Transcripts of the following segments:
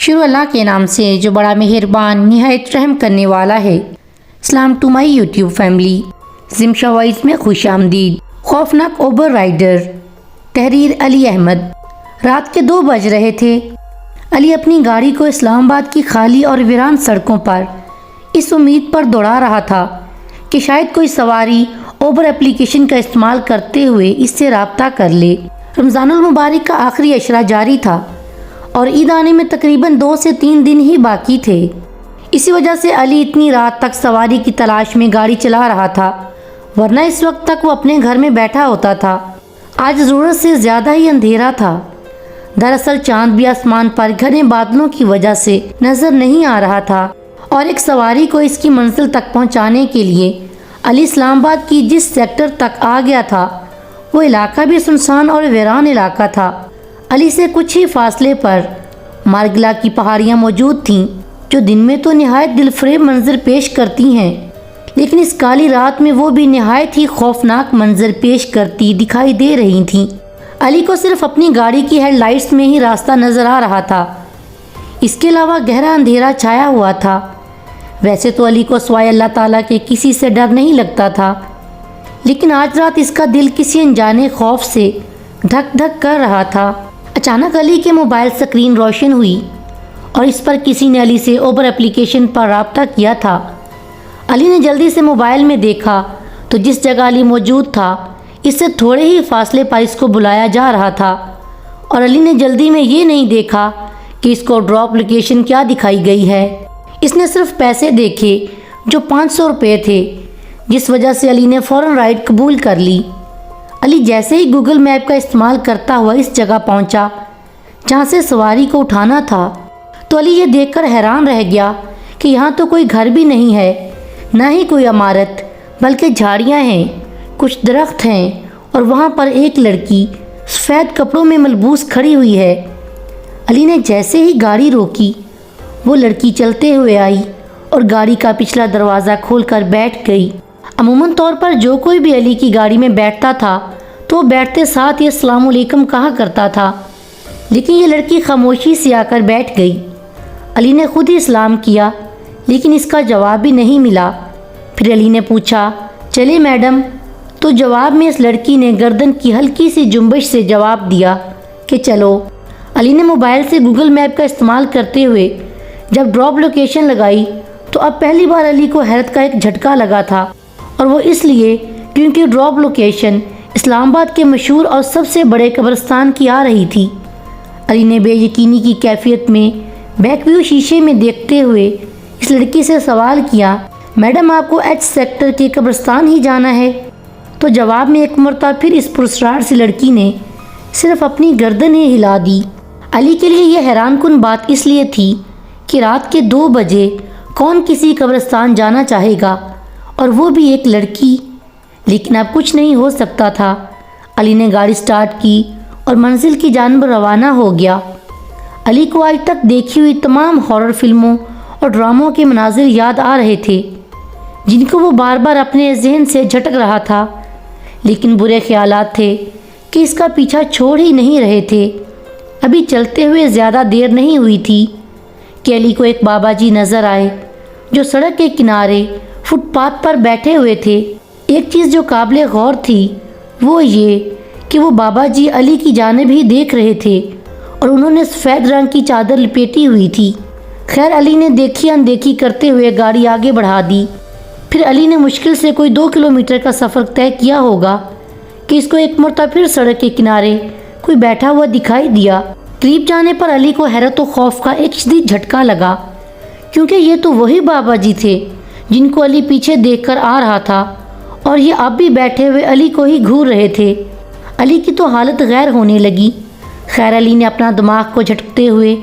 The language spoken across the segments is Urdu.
شروع اللہ کے نام سے جو بڑا مہربان نہایت رحم کرنے والا ہے۔ سلام ٹو مائی یوٹیوب فیملی۔ زمشا وائز میں خوش آمدید۔ خوفناک اوبر رائڈر، تحریر علی احمد۔ رات کے 2 بج رہے تھے۔ علی اپنی گاڑی کو اسلام آباد کی خالی اور ویران سڑکوں پر اس امید پر دوڑا رہا تھا کہ شاید کوئی سواری اوبر اپلیکیشن کا استعمال کرتے ہوئے اس سے رابطہ کر لے۔ رمضان المبارک کا آخری عشرہ جاری تھا اور عید آنے میں تقریباً 2 سے 3 دن ہی باقی تھے۔ اسی وجہ سے علی اتنی رات تک سواری کی تلاش میں گاڑی چلا رہا تھا، ورنہ اس وقت تک وہ اپنے گھر میں بیٹھا ہوتا تھا۔ آج ضرورت سے زیادہ ہی اندھیرا تھا۔ دراصل چاند بھی آسمان پر گھنے بادلوں کی وجہ سے نظر نہیں آ رہا تھا، اور ایک سواری کو اس کی منزل تک پہنچانے کے لیے علی اسلام آباد کی جس سیکٹر تک آ گیا تھا وہ علاقہ بھی سنسان اور ویران علاقہ تھا۔ علی سے کچھ ہی فاصلے پر مارگلا کی پہاڑیاں موجود تھیں، جو دن میں تو نہایت دلفریب منظر پیش کرتی ہیں، لیکن اس کالی رات میں وہ بھی نہایت ہی خوفناک منظر پیش کرتی دکھائی دے رہی تھیں۔ علی کو صرف اپنی گاڑی کی ہیڈ لائٹس میں ہی راستہ نظر آ رہا تھا، اس کے علاوہ گہرا اندھیرا چھایا ہوا تھا۔ ویسے تو علی کو سوائے اللہ تعالیٰ کے کسی سے ڈر نہیں لگتا تھا، لیکن آج رات اس کا دل کسی انجانے خوف سے دھک دھک کر رہا تھا۔ اچانک علی کے موبائل سکرین روشن ہوئی اور اس پر کسی نے علی سے اوبر اپلیکیشن پر رابطہ کیا تھا۔ علی نے جلدی سے موبائل میں دیکھا تو جس جگہ علی موجود تھا اس سے تھوڑے ہی فاصلے پر اس کو بلایا جا رہا تھا، اور علی نے جلدی میں یہ نہیں دیکھا کہ اس کو ڈراپ لوکیشن کیا دکھائی گئی ہے۔ اس نے صرف پیسے دیکھے جو 500 روپے تھے، جس وجہ سے علی نے فوراً رائڈ قبول کر لی۔ علی جیسے ہی گوگل میپ کا استعمال کرتا ہوا اس جگہ پہنچا جہاں سے سواری کو اٹھانا تھا، تو علی یہ دیکھ کر حیران رہ گیا کہ یہاں تو کوئی گھر بھی نہیں ہے، نہ ہی کوئی عمارت، بلکہ جھاڑیاں ہیں، کچھ درخت ہیں، اور وہاں پر ایک لڑکی سفید کپڑوں میں ملبوس کھڑی ہوئی ہے۔ علی نے جیسے ہی گاڑی روکی، وہ لڑکی چلتے ہوئے آئی اور گاڑی کا پچھلا دروازہ کھول کر بیٹھ گئی۔ عموماً طور پر جو کوئی بھی علی کی گاڑی میں بیٹھتا تھا تو وہ بیٹھتے ساتھ ہی السلام علیکم کہا کرتا تھا، لیکن یہ لڑکی خاموشی سے آ کر بیٹھ گئی۔ علی نے خود ہی سلام کیا، لیکن اس کا جواب بھی نہیں ملا۔ پھر علی نے پوچھا، چلے میڈم؟ تو جواب میں اس لڑکی نے گردن کی ہلکی سی جنبش سے جواب دیا کہ چلو۔ علی نے موبائل سے گوگل میپ کا استعمال کرتے ہوئے جب ڈراپ لوکیشن لگائی تو اب پہلی بار علی کو حیرت کا ایک جھٹکا لگا تھا، اور وہ اس لیے کیونکہ ڈراپ لوکیشن اسلام آباد کے مشہور اور سب سے بڑے قبرستان کی آ رہی تھی۔ علی نے بے یقینی کی کیفیت میں بیک ویو شیشے میں دیکھتے ہوئے اس لڑکی سے سوال کیا، میڈم آپ کو ایچ سیکٹر کے قبرستان ہی جانا ہے؟ تو جواب میں ایک مرتبہ پھر اس پرسرار سی لڑکی نے صرف اپنی گردن ہی ہلا دی۔ علی کے لیے یہ حیران کن بات اس لیے تھی کہ رات کے 2 بجے کون کسی قبرستان جانا چاہے گا، اور وہ بھی ایک لڑکی؟ لیکن اب کچھ نہیں ہو سکتا تھا۔ علی نے گاڑی سٹارٹ کی اور منزل کی جانب روانہ ہو گیا۔ علی کو آج تک دیکھی ہوئی تمام ہارر فلموں اور ڈراموں کے مناظر یاد آ رہے تھے، جن کو وہ بار بار اپنے ذہن سے جھٹک رہا تھا، لیکن برے خیالات تھے کہ اس کا پیچھا چھوڑ ہی نہیں رہے تھے۔ ابھی چلتے ہوئے زیادہ دیر نہیں ہوئی تھی کہ علی کو ایک بابا جی نظر آئے جو سڑک کے کنارے فٹ پاتھ پر بیٹھے ہوئے تھے۔ ایک چیز جو قابل غور تھی وہ یہ کہ وہ بابا جی علی کی جانب ہی دیکھ رہے تھے، اور انہوں نے سفید رنگ کی چادر لپیٹی ہوئی تھی۔ خیر، علی نے دیکھی اندیکھی کرتے ہوئے گاڑی آگے بڑھا دی۔ پھر علی نے مشکل سے کوئی 2 کلومیٹر کا سفر طے کیا ہوگا کہ اس کو ایک مرتبہ پھر سڑک کے کنارے کوئی بیٹھا ہوا دکھائی دیا۔ قریب جانے پر علی کو حیرت و خوف کا ایک شدید جھٹکا لگا، کیونکہ یہ تو وہی بابا جی تھے جن کو علی پیچھے دیکھ کر آ رہا تھا، اور یہ اب بھی بیٹھے ہوئے علی کو ہی گھور رہے تھے۔ علی کی تو حالت غیر ہونے لگی۔ خیر، علی نے اپنا دماغ کو جھٹکتے ہوئے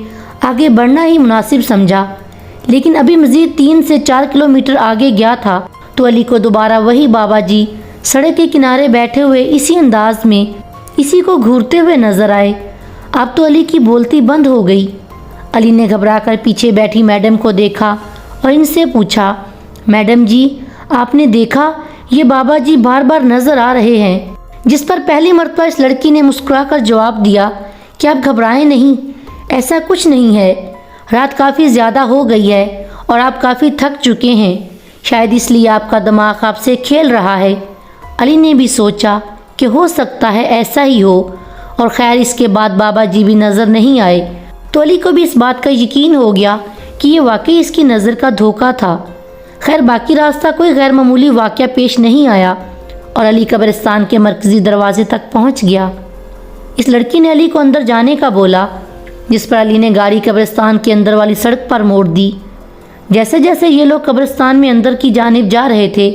آگے بڑھنا ہی مناسب سمجھا، لیکن ابھی مزید 3 سے 4 کلومیٹر آگے گیا تھا تو علی کو دوبارہ وہی بابا جی سڑک کے کنارے بیٹھے ہوئے اسی انداز میں اسی کو گھورتے ہوئے نظر آئے۔ اب تو علی کی بولتی بند ہو گئی۔ علی نے گھبرا کر پیچھے بیٹھی میڈم کو دیکھا اور ان سے پوچھا، میڈم جی آپ نے دیکھا یہ بابا جی بار بار نظر آ رہے ہیں؟ جس پر پہلی مرتبہ اس لڑکی نے مسکرا کر جواب دیا کہ آپ گھبرائیں نہیں، ایسا کچھ نہیں ہے، رات کافی زیادہ ہو گئی ہے اور آپ کافی تھک چکے ہیں، شاید اس لیے آپ کا دماغ آپ سے کھیل رہا ہے۔ علی نے بھی سوچا کہ ہو سکتا ہے ایسا ہی ہو، اور خیر اس کے بعد بابا جی بھی نظر نہیں آئے تو علی کو بھی اس بات کا یقین ہو گیا کہ یہ واقعی اس کی نظر کا دھوکہ تھا۔ خیر باقی راستہ کوئی غیر معمولی واقعہ پیش نہیں آیا اور علی قبرستان کے مرکزی دروازے تک پہنچ گیا۔ اس لڑکی نے علی کو اندر جانے کا بولا، جس پر علی نے گاڑی قبرستان کے اندر والی سڑک پر موڑ دی۔ جیسے جیسے یہ لوگ قبرستان میں اندر کی جانب جا رہے تھے،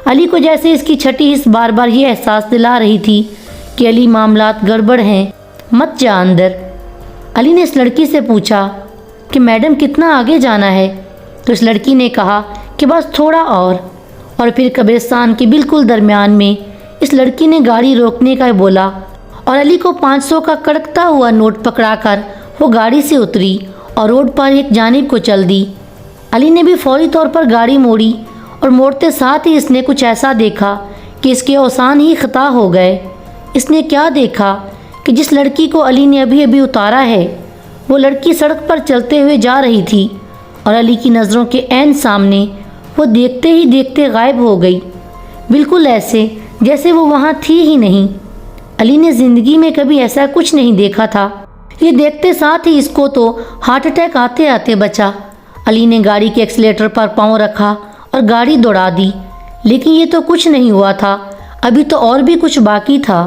علی کو جیسے اس کی چھٹی حس بار بار یہ احساس دلا رہی تھی کہ علی معاملات گڑبڑ ہیں، مت جا اندر۔ علی نے اس لڑکی سے پوچھا کہ میڈم کتنا آگے جانا ہے؟ تو اس لڑکی نے کہا کہ بس تھوڑا اور پھر قبرستان کے بالکل درمیان میں اس لڑکی نے گاڑی روکنے کا بولا اور علی کو 500 کا کڑکتا ہوا نوٹ پکڑا کر وہ گاڑی سے اتری اور روڈ پر ایک جانب کو چل دی۔ علی نے بھی فوری طور پر گاڑی موڑی اور موڑتے ساتھ ہی اس نے کچھ ایسا دیکھا کہ اس کے اوسان ہی خطا ہو گئے۔ اس نے کیا دیکھا کہ جس لڑکی کو علی نے ابھی ابھی اتارا ہے وہ لڑکی سڑک پر چلتے ہوئے جا رہی تھی اور علی کی نظروں کے عین سامنے وہ دیکھتے ہی دیکھتے غائب ہو گئی، بالکل ایسے جیسے وہ وہاں تھی ہی نہیں۔ علی نے زندگی میں کبھی ایسا کچھ نہیں دیکھا تھا۔ یہ دیکھتے ساتھ ہی اس کو تو ہارٹ اٹیک آتے آتے بچا۔ علی نے گاڑی کے ایکسیلیٹر پر پاؤں رکھا اور گاڑی دوڑا دی، لیکن یہ تو کچھ نہیں ہوا تھا، ابھی تو اور بھی کچھ باقی تھا۔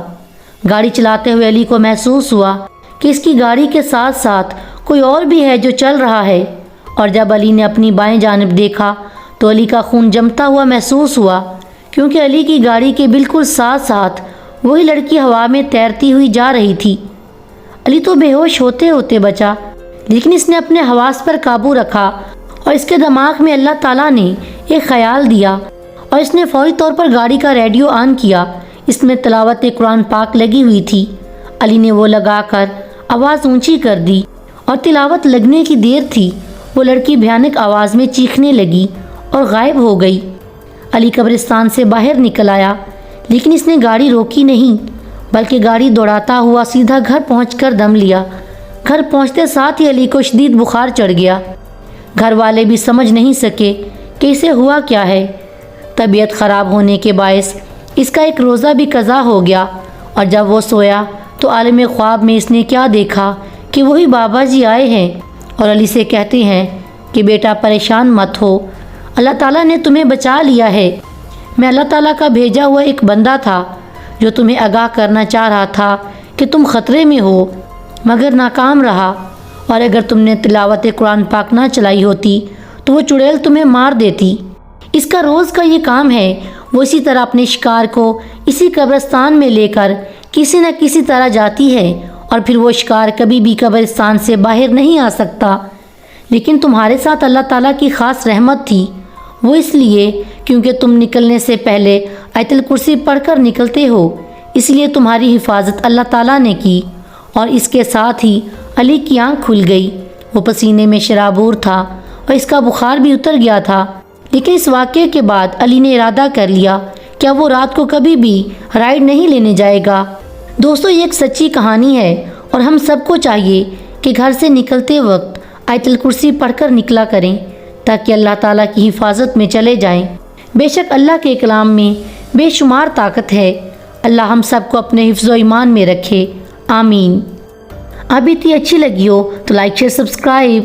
گاڑی چلاتے ہوئے علی کو محسوس ہوا کہ اس کی گاڑی کے ساتھ ساتھ کوئی اور بھی ہے جو چل رہا ہے، اور جب علی نے اپنی بائیں جانب دیکھا تو علی کا خون جمتا ہوا محسوس ہوا، کیونکہ علی کی گاڑی کے بالکل ساتھ ساتھ وہی لڑکی ہوا میں تیرتی ہوئی جا رہی تھی۔ علی تو بے ہوش ہوتے ہوتے بچا، لیکن اس نے اپنے حواس پر قابو رکھا اور اس کے دماغ میں اللہ تعالیٰ نے ایک خیال دیا اور اس نے فوری طور پر گاڑی کا ریڈیو آن کیا۔ اس میں تلاوت قرآن پاک لگی ہوئی تھی۔ علی نے وہ لگا کر آواز اونچی کر دی اور تلاوت لگنے کی دیر تھی وہ لڑکی بھیانک آواز میں چیخنے لگی اور غائب ہو گئی۔ علی قبرستان سے باہر نکل آیا، لیکن اس نے گاڑی روکی نہیں، بلکہ گاڑی دوڑاتا ہوا سیدھا گھر پہنچ کر دم لیا۔ گھر پہنچتے ساتھ ہی علی کو شدید بخار چڑھ گیا۔ گھر والے بھی سمجھ نہیں سکے کہ اسے ہوا کیا ہے۔ طبیعت خراب ہونے کے باعث اس کا ایک روزہ بھی قضا ہو گیا، اور جب وہ سویا تو عالم خواب میں اس نے کیا دیکھا کہ وہی بابا جی آئے ہیں اور علی سے کہتے ہیں کہ بیٹا پریشان مت ہو، اللہ تعالیٰ نے تمہیں بچا لیا ہے۔ میں اللہ تعالیٰ کا بھیجا ہوا ایک بندہ تھا جو تمہیں آگاہ کرنا چاہ رہا تھا کہ تم خطرے میں ہو، مگر ناکام رہا، اور اگر تم نے تلاوت قرآن پاک نہ چلائی ہوتی تو وہ چڑیل تمہیں مار دیتی۔ اس کا روز کا یہ کام ہے، وہ اسی طرح اپنے شکار کو اسی قبرستان میں لے کر کسی نہ کسی طرح جاتی ہے، اور پھر وہ شکار کبھی بھی قبرستان سے باہر نہیں آ سکتا۔ لیکن تمہارے ساتھ اللہ تعالیٰ کی خاص رحمت تھی، وہ اس لیے کیونکہ تم نکلنے سے پہلے آیت الکرسی پڑھ کر نکلتے ہو، اس لیے تمہاری حفاظت اللہ تعالیٰ نے کی۔ اور اس کے ساتھ ہی علی کی آنکھ کھل گئی، وہ پسینے میں شرابور تھا اور اس کا بخار بھی اتر گیا تھا۔ لیکن اس واقعے کے بعد علی نے ارادہ کر لیا کہ اب وہ رات کو کبھی بھی رائڈ نہیں لینے جائے گا۔ دوستو یہ ایک سچی کہانی ہے، اور ہم سب کو چاہیے کہ گھر سے نکلتے وقت آیت الکرسی پڑھ کر نکلا کریں تاکہ اللہ تعالیٰ کی حفاظت میں چلے جائیں۔ بے شک اللہ کے کلام میں بے شمار طاقت ہے۔ اللہ ہم سب کو اپنے حفظ و ایمان میں رکھے، آمین۔ ابھی اتنی اچھی لگی ہو تو لائک شیئر سبسکرائب